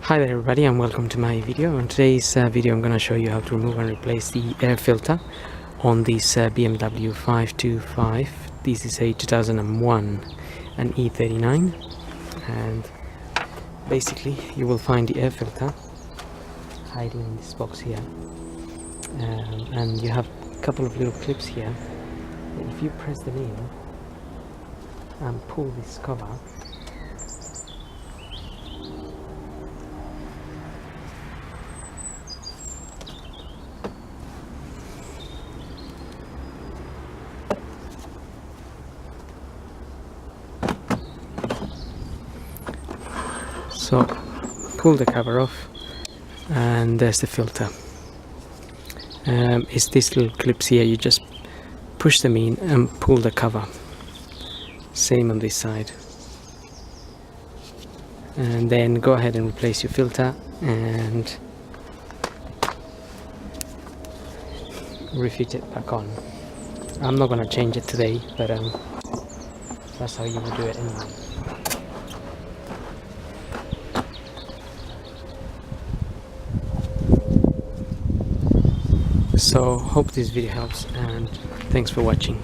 Hi there everybody, and welcome to my video. In today's video I'm going to show you how to remove and replace the air filter on this BMW 525. This is a 2001 an E39, and basically you will find the air filter hiding in this box here, and you have a couple of little clips here. If you press them in and pull this cover, so pull the cover off and there's the filter. It's these little clips here, you just push them in and pull the cover. Same on this side, and then go ahead and replace your filter and refit it back on. I'm not going to change it today, but that's how you would do it anyway. So hope this video helps, and thanks for watching.